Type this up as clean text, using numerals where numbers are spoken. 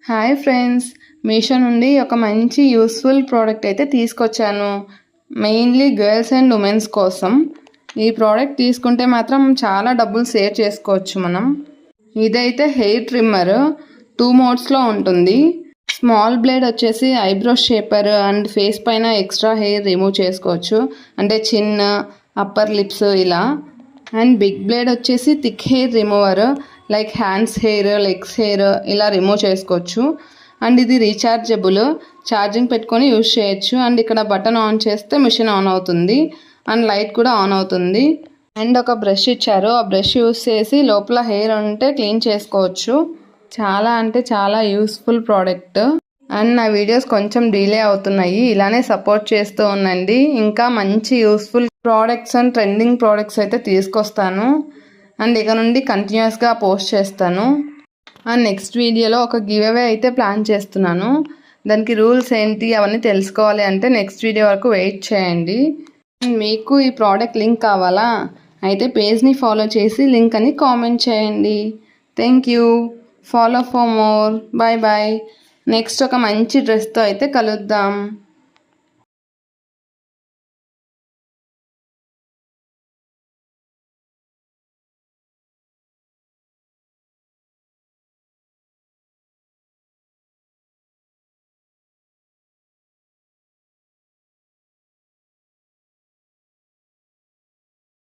Hi friends, Meesho నుండి ఒక మంచి యూస్ఫుల్ ప్రోడక్ట్ అయితే తీసుకొచ్చాను. మెయిన్లీ గర్ల్స్ అండ్ ఉమెన్స్ కోసం. ఈ ప్రోడక్ట్ తీసుకుంటే మాత్రం చాలా డబ్బులు సేవ్ చేసుకోవచ్చు మనం. ఇదైతే హెయిర్ ట్రిమ్మర్ 2 మోడ్స్లో ఉంటుంది. స్మాల్ బ్లేడ్ వచ్చేసి ఐబ్రో షేపర్ అండ్ ఫేస్ పైన ఎక్స్ట్రా హెయిర్ రిమూవ్ చేసుకోవచ్చు, అంటే చిన్, అప్పర్ లిప్స్ ఇలా. అండ్ బిగ్ బ్లేడ్ వచ్చేసి thick hair remover, like hands hair, legs hair ఇలా రిమూవ్ చేసుకోవచ్చు. అండ్ ఇది రీఛార్జబుల్, ఛార్జింగ్ పెట్టుకొని యూజ్ చేయొచ్చు. అండ్ ఇక్కడ బటన్ ఆన్ చేస్తే మిషన్ ఆన్ అవుతుంది అండ్ లైట్ కూడా ఆన్ అవుతుంది. అండ్ ఒక బ్రష్ ఇచ్చారు, ఆ బ్రష్ యూజ్ చేసి లోపల హెయిర్ ఉంటే క్లీన్ చేసుకోవచ్చు. చాలా అంటే చాలా యూస్ఫుల్ ప్రోడక్ట్. అండ్ నా వీడియోస్ కొంచెం డిలే అవుతున్నాయి, ఇలానే సపోర్ట్ చేస్తూ ఉండండి. ఇంకా మంచి useful products and trending products అయితే తీసుకొస్తాను. అండ్ ఇక నుండి కంటిన్యూస్గా పోస్ట్ చేస్తాను. అండ్ నెక్స్ట్ వీడియోలో ఒక గివ్ అవే అయితే ప్లాన్ చేస్తున్నాను. దానికి రూల్స్ ఏంటి అవన్నీ తెలుసుకోవాలి అంటే నెక్స్ట్ వీడియో వరకు వెయిట్ చేయండి. మీకు ఈ ప్రోడక్ట్ లింక్ కావాలా అయితే పేజ్ని ఫాలో చేసి లింక్ అని కామెంట్ చేయండి. Thank you. Follow for more. Bye bye. Next ఒక మంచి డ్రెస్తో అయితే కలుద్దాం.